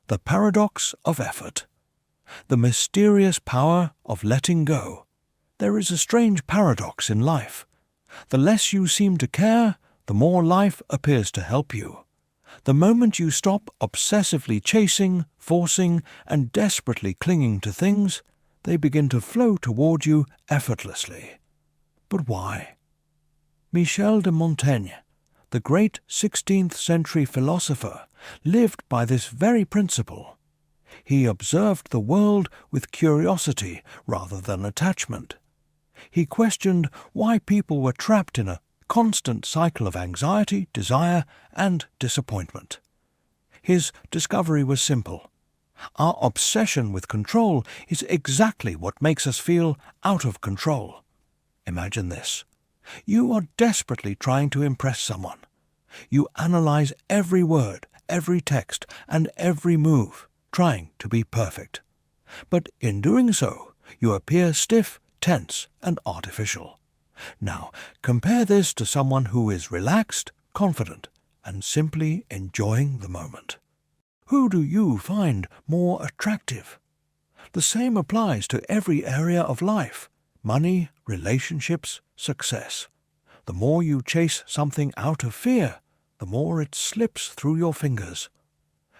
The paradox of effort. The mysterious power of letting go. There is a strange paradox in life. The less you seem to care, the more life appears to help you. The moment you stop obsessively chasing, forcing, and desperately clinging to things, they begin to flow toward you effortlessly. But why? Michel de Montaigne, the great 16th century philosopher, lived by this very principle. He observed the world with curiosity rather than attachment. He questioned why people were trapped in a constant cycle of anxiety, desire, and disappointment. His discovery was simple. Our obsession with control is exactly what makes us feel out of control. Imagine this. You are desperately trying to impress someone. You analyze every word, every text, and every move, trying to be perfect. But in doing so, you appear stiff, tense, and artificial. Now, compare this to someone who is relaxed, confident, and simply enjoying the moment. Who do you find more attractive? The same applies to every area of life: money, relationships, success. The more you chase something out of fear, the more it slips through your fingers.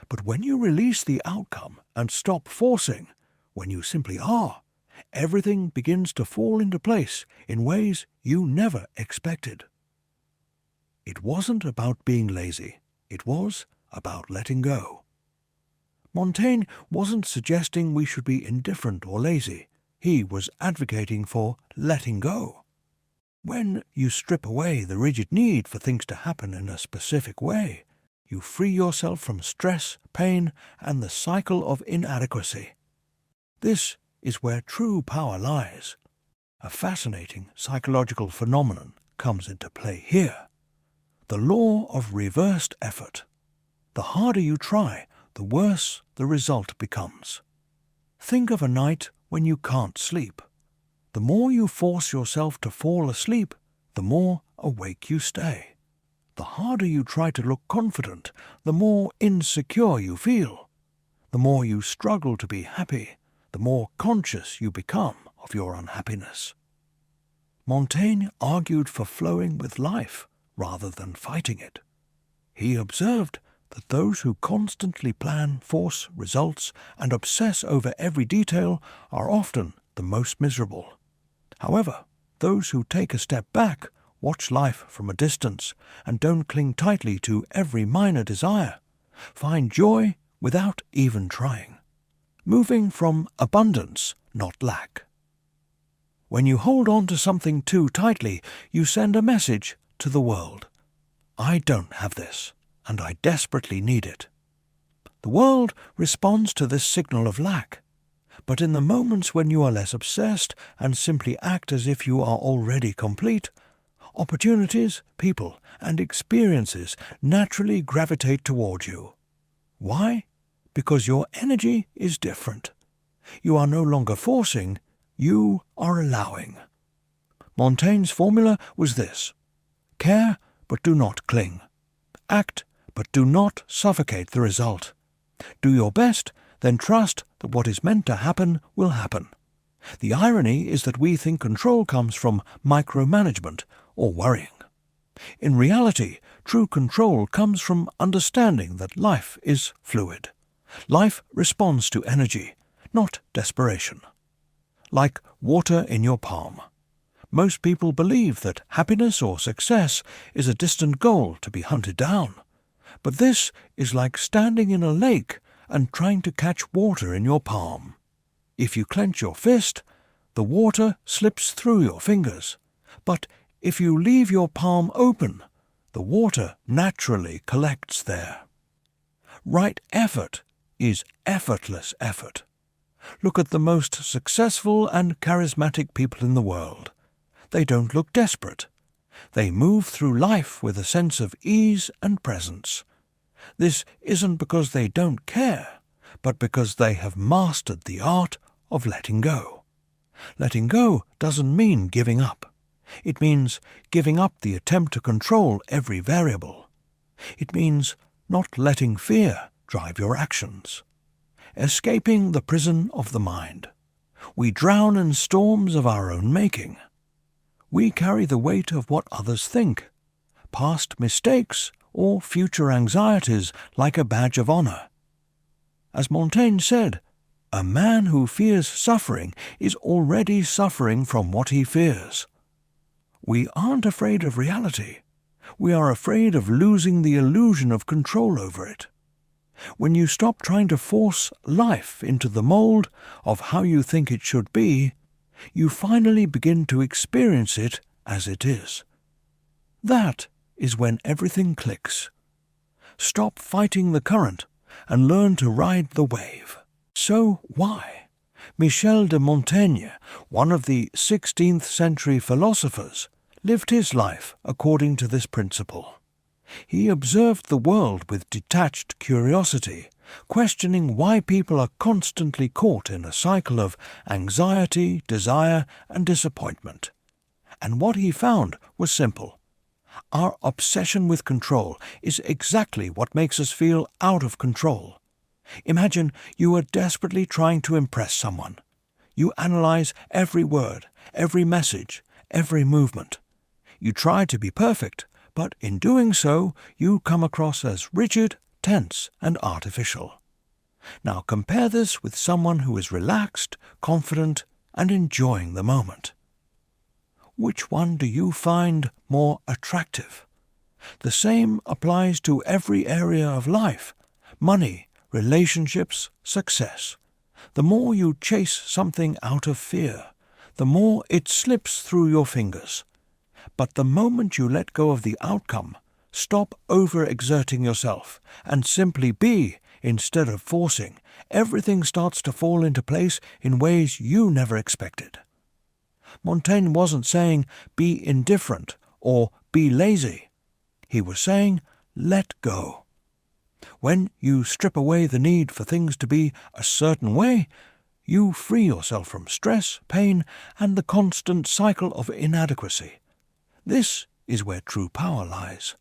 But when you release the outcome and stop forcing, when you simply are, everything begins to fall into place in ways you never expected. It wasn't about being lazy. It was about letting go. Montaigne wasn't suggesting we should be indifferent or lazy. He was advocating for letting go. When you strip away the rigid need for things to happen in a specific way, you free yourself from stress, pain, and the cycle of inadequacy. This is where true power lies. A fascinating psychological phenomenon comes into play here. The law of reversed effort. The harder you try, the worse the result becomes. Think of a night when you can't sleep. The more you force yourself to fall asleep, the more awake you stay. The harder you try to look confident, the more insecure you feel. The more you struggle to be happy, the more conscious you become of your unhappiness. Montaigne argued for flowing with life rather than fighting it. He observed that those who constantly plan, force results, and obsess over every detail are often the most miserable. However, those who take a step back, watch life from a distance, and don't cling tightly to every minor desire, find joy without even trying, moving from abundance, not lack. When you hold on to something too tightly, you send a message to the world. I don't have this, and I desperately need it. The world responds to this signal of lack. But in the moments when you are less obsessed and simply act as if you are already complete, opportunities, people, and experiences naturally gravitate toward you. Why? Because your energy is different. You are no longer forcing, you are allowing. Montaigne's formula was this: care, but do not cling. Act, but do not suffocate the result. Do your best, then trust that what is meant to happen will happen. The irony is that we think control comes from micromanagement or worrying. In reality, true control comes from understanding that life is fluid. Life responds to energy, not desperation. Like water in your palm. Most people believe that happiness or success is a distant goal to be hunted down. But this is like standing in a lake and trying to catch water in your palm. If you clench your fist, the water slips through your fingers. But if you leave your palm open, the water naturally collects there. Right effort is effortless effort. Look at the most successful and charismatic people in the world. They don't look desperate. They move through life with a sense of ease and presence. This isn't because they don't care, but because they have mastered the art of letting go. Letting go doesn't mean giving up. It means giving up the attempt to control every variable. It means not letting fear drive your actions. escaping the prison of the mind. We drown in storms of our own making. We carry the weight of what others think, past mistakes or future anxieties like a badge of honor. As Montaigne said, a man who fears suffering is already suffering from what he fears. We aren't afraid of reality. We are afraid of losing the illusion of control over it. When you stop trying to force life into the mold of how you think it should be, you finally begin to experience it as it is. That is when everything clicks. Stop fighting the current and learn to ride the wave. So why? Michel de Montaigne, one of the 16th century philosophers, lived his life according to this principle. He observed the world with detached curiosity, questioning why people are constantly caught in a cycle of anxiety, desire, and disappointment. And what he found was simple. Our obsession with control is exactly what makes us feel out of control. Imagine you are desperately trying to impress someone. You analyze every word, every message, every movement. You try to be perfect, but in doing so, you come across as rigid, tense, and artificial. Now compare this with someone who is relaxed, confident, and enjoying the moment. Which one do you find more attractive? The same applies to every area of life: money, relationships, success. The more you chase something out of fear, the more it slips through your fingers. But the moment you let go of the outcome, stop over-exerting yourself, and simply be instead of forcing, everything starts to fall into place in ways you never expected. Montaigne wasn't saying be indifferent or be lazy. He was saying let go. When you strip away the need for things to be a certain way, you free yourself from stress, pain, and the constant cycle of inadequacy. This is where true power lies.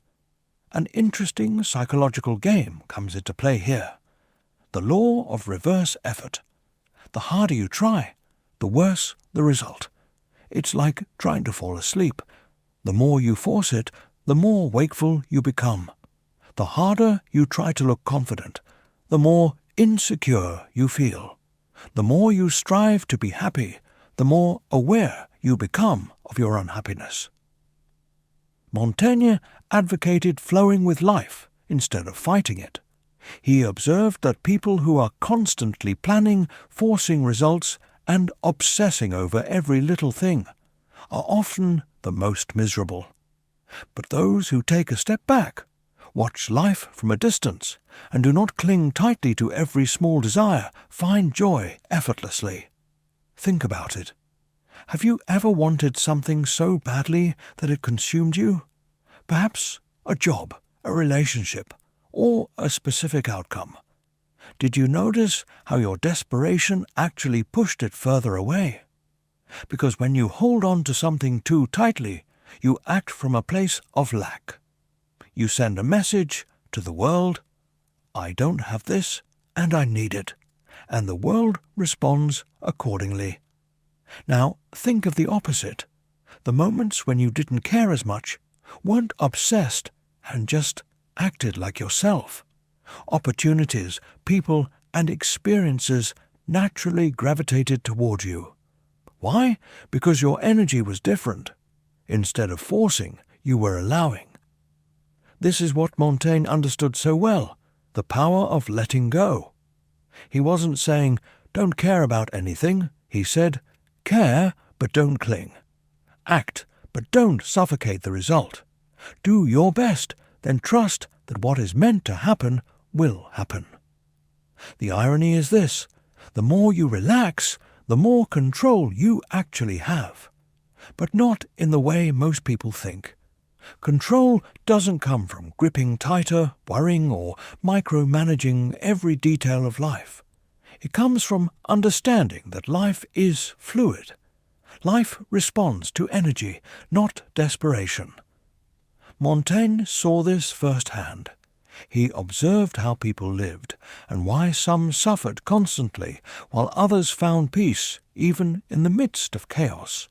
An interesting psychological game comes into play here. The law of reverse effort. The harder you try, the worse the result. It's like trying to fall asleep. The more you force it, the more wakeful you become. The harder you try to look confident, the more insecure you feel. The more you strive to be happy, the more aware you become of your unhappiness. Montaigne advocated flowing with life instead of fighting it. He observed that people who are constantly planning, forcing results, and obsessing over every little thing are often the most miserable. But those who take a step back, watch life from a distance, and do not cling tightly to every small desire, find joy effortlessly. Think about it. Have you ever wanted something so badly that it consumed you? Perhaps a job, a relationship, or a specific outcome. Did you notice how your desperation actually pushed it further away? Because when you hold on to something too tightly, you act from a place of lack. You send a message to the world, I don't have this and I need it, and the world responds accordingly. Now think of the opposite. The moments when you didn't care as much, weren't obsessed, and just acted like yourself. Opportunities, people, and experiences naturally gravitated toward you. Why? Because your energy was different. Instead of forcing, you were allowing. This is what Montaigne understood so well, the power of letting go. He wasn't saying, don't care about anything. He said, care, but don't cling. Act, but don't suffocate the result. Do your best, then trust that what is meant to happen will happen. The irony is this: the more you relax, the more control you actually have. But not in the way most people think. Control doesn't come from gripping tighter, worrying, or micromanaging every detail of life. It comes from understanding that life is fluid. Life responds to energy, not desperation. Montaigne saw this firsthand. He observed how people lived and why some suffered constantly while others found peace even in the midst of chaos.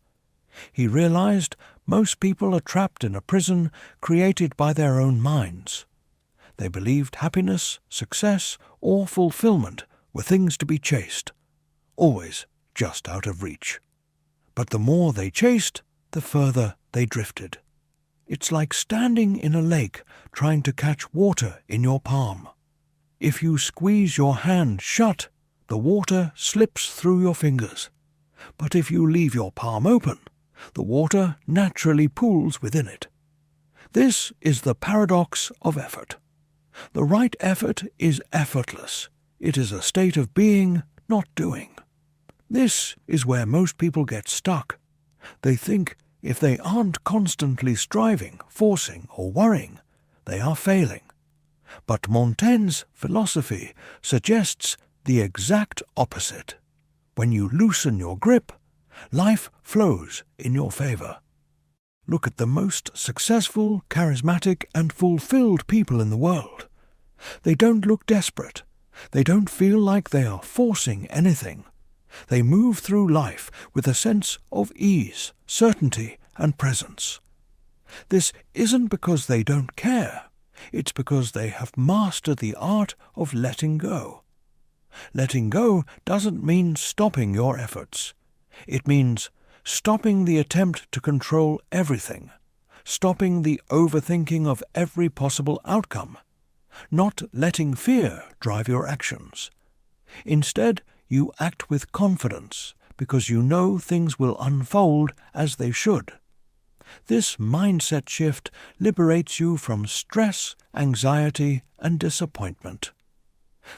He realized most people are trapped in a prison created by their own minds. They believed happiness, success, or fulfillment were things to be chased, always just out of reach. But the more they chased, the further they drifted. It's like standing in a lake trying to catch water in your palm. If you squeeze your hand shut, the water slips through your fingers. But if you leave your palm open, the water naturally pools within it. This is the paradox of effort. The right effort is effortless. It is a state of being, not doing. This is where most people get stuck. They think if they aren't constantly striving, forcing, or worrying, they are failing. But Montaigne's philosophy suggests the exact opposite. When you loosen your grip, life flows in your favor. Look at the most successful, charismatic, and fulfilled people in the world. They don't look desperate. They don't feel like they are forcing anything. They move through life with a sense of ease, certainty, and presence. This isn't because they don't care. It's because they have mastered the art of letting go. Letting go doesn't mean stopping your efforts. It means stopping the attempt to control everything, stopping the overthinking of every possible outcome, not letting fear drive your actions. Instead, you act with confidence because you know things will unfold as they should. This mindset shift liberates you from stress, anxiety, and disappointment.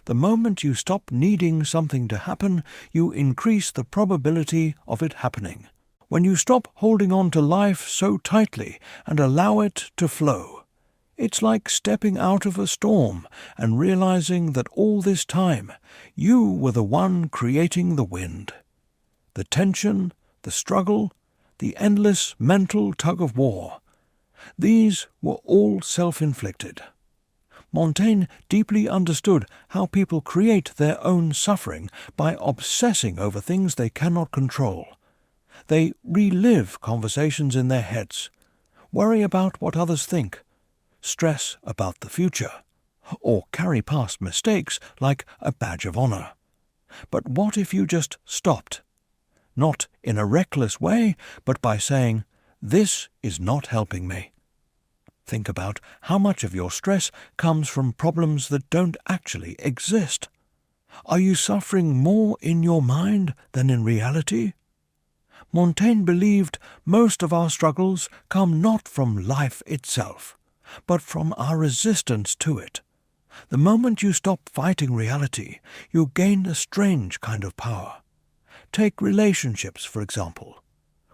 The moment you stop needing something to happen, you increase the probability of it happening. When you stop holding on to life so tightly and allow it to flow, it's like stepping out of a storm and realizing that all this time you were the one creating the wind. The tension, the struggle, the endless mental tug-of-war, these were all self-inflicted. Montaigne deeply understood how people create their own suffering by obsessing over things they cannot control. They relive conversations in their heads, worry about what others think, stress about the future, or carry past mistakes like a badge of honor. But what if you just stopped? Not in a reckless way, but by saying, "This is not helping me." Think about how much of your stress comes from problems that don't actually exist. Are you suffering more in your mind than in reality? Montaigne believed most of our struggles come not from life itself, but from our resistance to it. The moment you stop fighting reality, you gain a strange kind of power. Take relationships, for example.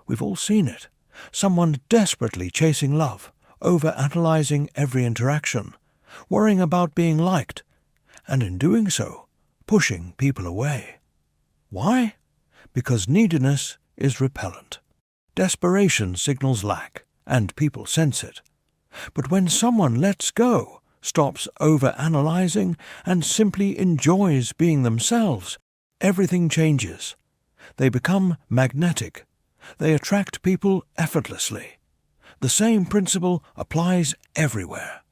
We've all seen it. Someone desperately chasing love, over-analyzing every interaction, worrying about being liked, and in doing so, pushing people away. Why? Because neediness is repellent. Desperation signals lack, and people sense it. But when someone lets go, stops over-analyzing, and simply enjoys being themselves, everything changes. They become magnetic. They attract people effortlessly. The same principle applies everywhere.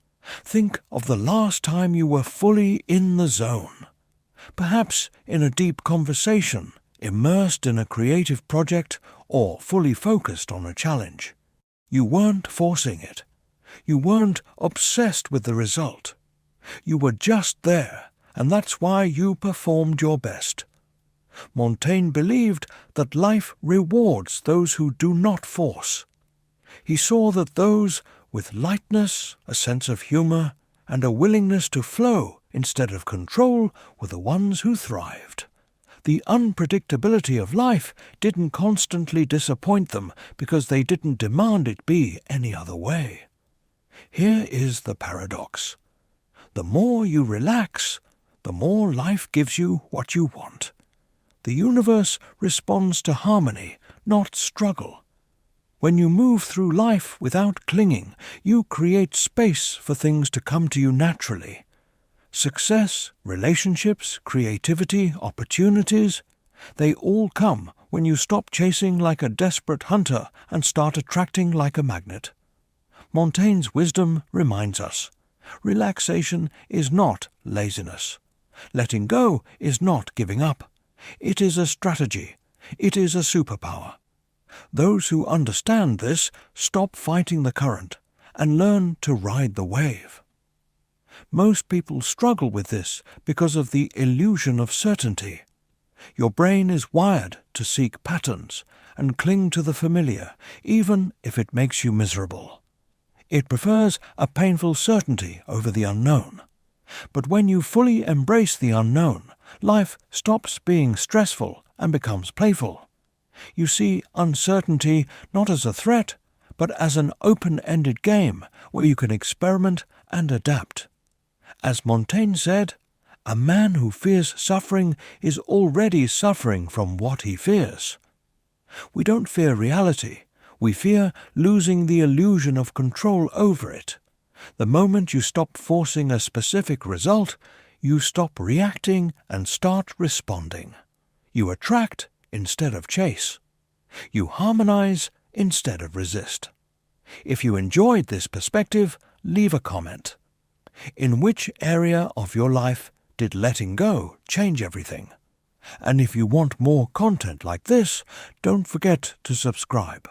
Think of the last time you were fully in the zone. Perhaps in a deep conversation, immersed in a creative project, or fully focused on a challenge. You weren't forcing it. You weren't obsessed with the result. You were just there, and that's why you performed your best. Montaigne believed that life rewards those who do not force. He saw that those with lightness, a sense of humor, and a willingness to flow instead of control were the ones who thrived. The unpredictability of life didn't constantly disappoint them because they didn't demand it be any other way. Here is the paradox. The more you relax, the more life gives you what you want. The universe responds to harmony, not struggle. When you move through life without clinging, you create space for things to come to you naturally. Success, relationships, creativity, opportunities, they all come when you stop chasing like a desperate hunter and start attracting like a magnet. Montaigne's wisdom reminds us, relaxation is not laziness. Letting go is not giving up. It is a strategy. It is a superpower. Those who understand this stop fighting the current and learn to ride the wave. Most people struggle with this because of the illusion of certainty. Your brain is wired to seek patterns and cling to the familiar, even if it makes you miserable. It prefers a painful certainty over the unknown. But when you fully embrace the unknown, life stops being stressful and becomes playful. You see uncertainty not as a threat, but as an open-ended game where you can experiment and adapt. As Montaigne said, a man who fears suffering is already suffering from what he fears. We don't fear reality. We fear losing the illusion of control over it. The moment you stop forcing a specific result, you stop reacting and start responding. You attract instead of chase. You harmonize instead of resist. If you enjoyed this perspective, leave a comment. In which area of your life did letting go change everything? And if you want more content like this, don't forget to subscribe.